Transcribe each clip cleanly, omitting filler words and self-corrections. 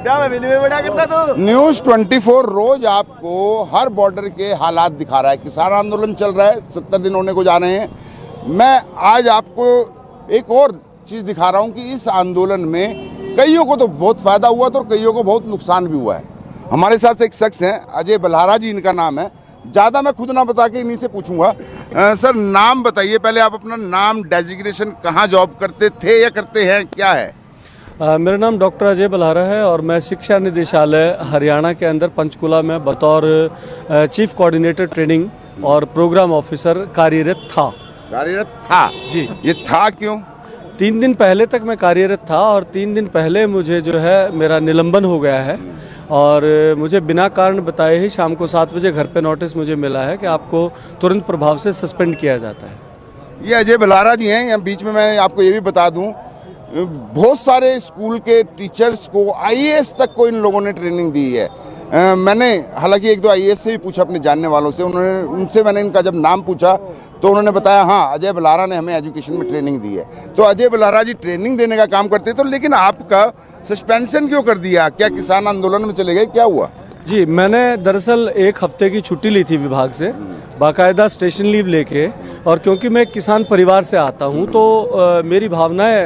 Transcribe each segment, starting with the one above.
News 24 रोज आपको हर border के हालात दिखा रहा है। किसान आंदोलन चल रहा है, 70 दिन होने को जा रहे हैं। मैं आज आपको एक और चीज़ दिखा रहा हूं कि इस आंदोलन में कईयों को तो बहुत फायदा हुआ तो कईयों को बहुत नुकसान भी हुआ है। हमारे साथ एक शख्स हैं, अजय बल्हारा जी इनका नाम है। ज़्यादा मैं खुद ना बता के इन्हीं से पूछूंगा। सर नाम बताइए पहले, आप अपना नाम, डेजिग्नेशन, कहाँ जॉब करते थे या करते हैं, क्या है? मेरा नाम डॉक्टर अजय बल्हारा है और मैं शिक्षा निदेशालय हरियाणा के अंदर पंचकुला में बतौर चीफ कोऑर्डिनेटर ट्रेनिंग और प्रोग्राम ऑफिसर कार्यरत था। कार्यरत था जी। ये था क्यों? 3 दिन पहले तक मैं कार्यरत था और 3 दिन पहले मुझे जो है मेरा निलंबन हो गया है और मुझे बिना कारण बताए ही शाम को 7 बजे घर पे नोटिस मुझे मिला है कि आपको तुरंत प्रभाव से सस्पेंड किया जाता है। ये अजय बल्हारा जी हैं। यहाँ बीच में मैं आपको ये भी बता दूं, बहुत सारे स्कूल के टीचर्स को आईएएस तक को इन लोगों ने ट्रेनिंग दी है। मैंने हालांकि 1-2 आईएएस से भी पूछा अपने जानने वालों से, उनसे मैंने इनका जब नाम पूछा तो उन्होंने बताया हाँ अजय बल्हारा ने हमें एजुकेशन में ट्रेनिंग दी है। तो अजय बल्हारा जी ट्रेनिंग देने का काम करते तो, लेकिन आपका सस्पेंशन क्यों कर दिया? क्या किसान आंदोलन में चले गए, क्या हुआ? जी, मैंने दरअसल 1 हफ्ते की छुट्टी ली थी विभाग से, बाकायदा स्टेशन लीव लेके, और क्योंकि मैं किसान परिवार से आता हूं तो मेरी भावनाएं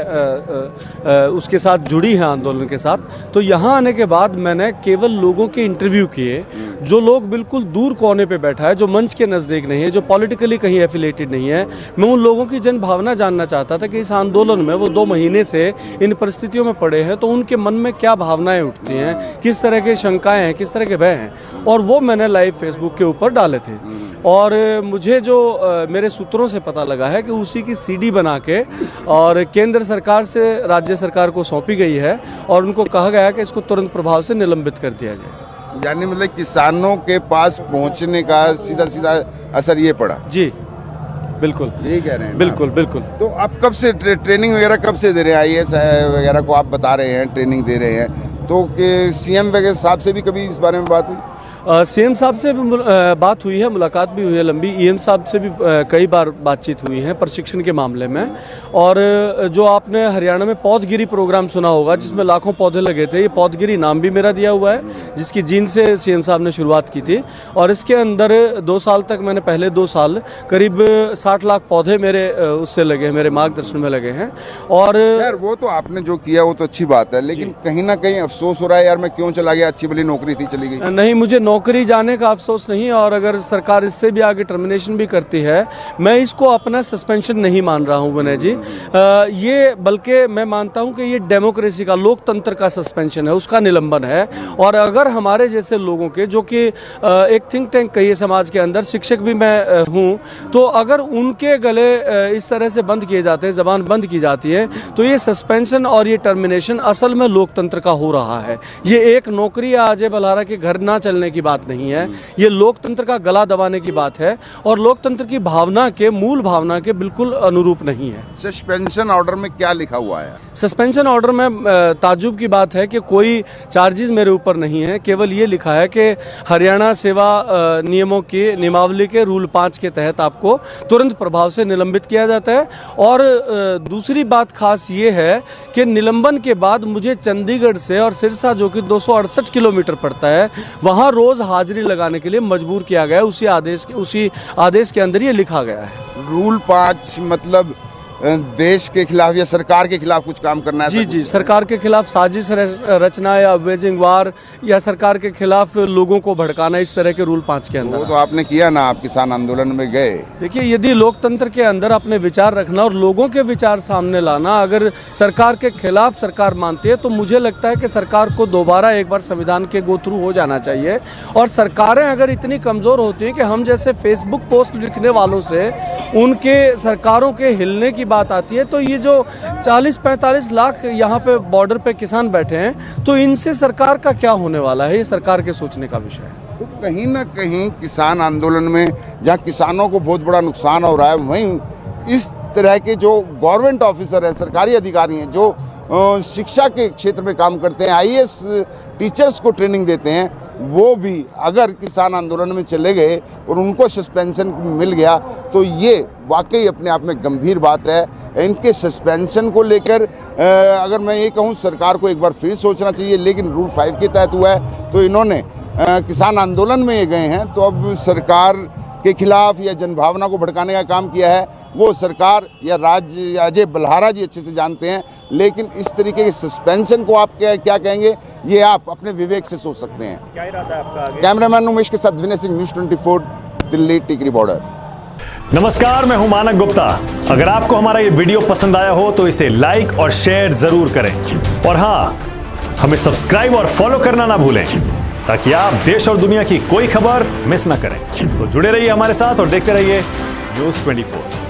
उसके साथ जुड़ी हैं आंदोलन के साथ। तो यहाँ आने के बाद मैंने केवल लोगों के इंटरव्यू किए जो लोग बिल्कुल दूर कोने पे बैठा है, जो मंच के नज़दीक नहीं है, जो पॉलिटिकली कहीं एफिलेटेड नहीं है। मैं उन लोगों की जन भावना जानना चाहता था कि इस आंदोलन में वो 2 महीने से इन परिस्थितियों में पड़े हैं तो उनके मन में क्या भावनाएँ उठती हैं, किस तरह की शंकाएँ हैं, किस तरह के भय हैं, और वो मैंने लाइव फेसबुक के ऊपर डाले थे। और मुझे जो मेरे सूत्रों से पता लगा है कि उसी की सीडी बना के और केंद्र सरकार से राज्य सरकार को सौंपी गई है और उनको कहा गया है कि इसको तुरंत प्रभाव से निलंबित कर दिया जाए। यानी मतलब किसानों के पास पहुंचने का सीधा सीधा असर ये पड़ा? जी बिल्कुल, यही कह रहे हैं? बिल्कुल बिल्कुल। तो आप कब से ट्रेनिंग वगैरह कब से दे रहे हैं? आईएएस वगैरह को आप बता रहे हैं ट्रेनिंग दे रहे हैं, तो सीएम वगैरह साहब से भी कभी इस बारे में बात हुई? सीएम साहब से भी बात हुई है, मुलाकात भी हुई है लंबी। ईएम साहब से भी कई बार बातचीत हुई है प्रशिक्षण के मामले में। और जो आपने हरियाणा में पौधगिरी प्रोग्राम सुना होगा जिसमें लाखों पौधे लगे थे, ये पौधगिरी नाम भी मेरा दिया हुआ है जिसकी जींद से सीएम साहब ने शुरुआत की थी। और इसके अंदर 2 साल तक मैंने पहले 2 साल करीब 60 लाख पौधे मेरे उससे लगे, मेरे मार्गदर्शन में लगे हैं। और यार वो तो आपने जो किया वो तो अच्छी बात है, लेकिन कहीं ना कहीं अफसोस हो रहा है यार मैं क्यों चला गया, अच्छी भली नौकरी थी चली गई। नहीं, मुझे नौकरी जाने का अफसोस नहीं, और अगर सरकार इससे भी आगे टर्मिनेशन भी करती है, मैं इसको अपना सस्पेंशन नहीं मान रहा हूं विनय जी। ये बल्कि मैं मानता हूं कि ये डेमोक्रेसी का, लोकतंत्र का सस्पेंशन है, उसका निलंबन है। और अगर हमारे जैसे लोगों के, जो कि एक थिंक टैंक कहिए समाज के अंदर, शिक्षक भी मैं हूं, तो अगर उनके गले इस तरह से बंद किए जाते हैं, जबान बंद की जाती है, तो ये सस्पेंशन और ये टर्मिनेशन असल में लोकतंत्र का हो रहा है। ये एक नौकरी या अजय बल्हारा के घर ना चलने की बात नहीं है, ये लोकतंत्र का गला दबाने की बात है और लोकतंत्र की भावना के, मूल भावना के बिल्कुल अनुरूप नहीं है। सस्पेंशन ऑर्डर में क्या लिखा हुआ है? सस्पेंशन ऑर्डर में ताज्जुब की बात है कि कोई चार्जेस मेरे ऊपर नहीं है, केवल ये लिखा है कि हरियाणा सेवा नियमों की नियमावली के रूल 5 के तहत आपको तुरंत प्रभाव से निलंबित किया जाता है। और दूसरी बात खास ये है कि निलंबन के बाद मुझे चंडीगढ़ से और सिरसा, जो कि 268 किलोमीटर पड़ता है, वहाँ रोज हाजिरी लगाने के लिए मजबूर किया गया है। उसी आदेश के अंदर ये लिखा गया है। रूल 5 मतलब देश के खिलाफ या सरकार के खिलाफ कुछ काम करना है? जी, सरकार के खिलाफ साजिश रचना या वेजिंग वार या सरकार के खिलाफ लोगों को भड़काना, इस तरह के रूल 5 के अंदर। वो तो आपने किया ना, आप किसान आंदोलन में गए। देखिए, यदि लोकतंत्र के अंदर अपने विचार रखना और लोगों के विचार सामने लाना अगर सरकार के खिलाफ सरकार मानती है, तो मुझे लगता है कि सरकार को दोबारा एक बार संविधान के गो थ्रू हो जाना चाहिए। और सरकारें अगर इतनी कमजोर होती हैं कि हम जैसे फेसबुक पोस्ट लिखने वालों से उनके सरकारों के हिलने की बात आती है, तो ये जो 40-45 लाख यहाँ पे बॉर्डर पे किसान बैठे हैं, तो इनसे सरकार का क्या होने वाला है, ये सरकार के सोचने का विषय है। तो कहीं ना कहीं किसान आंदोलन में जहाँ किसानों को बहुत बड़ा नुकसान हो रहा है, वहीं इस तरह के जो गवर्नमेंट ऑफिसर हैं, सरकारी अधिकारी हैं, जो शिक्षा के क्षेत्र में काम करते हैं, आईएएस टीचर्स को ट्रेनिंग देते हैं, वो भी अगर किसान आंदोलन में चले गए और उनको सस्पेंशन मिल गया तो ये वाकई अपने आप में गंभीर बात है। इनके सस्पेंशन को लेकर अगर मैं ये कहूँ सरकार को एक बार फिर सोचना चाहिए, लेकिन रूल 5 के तहत हुआ है तो इन्होंने किसान आंदोलन में ये गए हैं, तो अब सरकार के खिलाफ या जनभावना को भड़काने का काम किया है वो सरकार या राज्य अजय बल्हारा जी अच्छे से जानते हैं। लेकिन इस तरीके के सस्पेंशन को आप क्या कहेंगे, ये आप अपने विवेक से सोच सकते हैं। क्या इरादा है आपका आगे? कैमरामैन उमेश के साथ विनय सिंह, न्यूज़ 24, दिल्ली टिकरी बॉर्डर। नमस्कार, मैं हूं मानक गुप्ता। अगर आपको हमारा ये वीडियो पसंद आया हो तो इसे लाइक और शेयर जरूर करें, और हाँ, हमें सब्सक्राइब और फॉलो करना ना भूलें ताकि आप देश और दुनिया की कोई खबर मिस ना करें। तो जुड़े रहिए हमारे साथ और देखते रहिए न्यूज़ 24।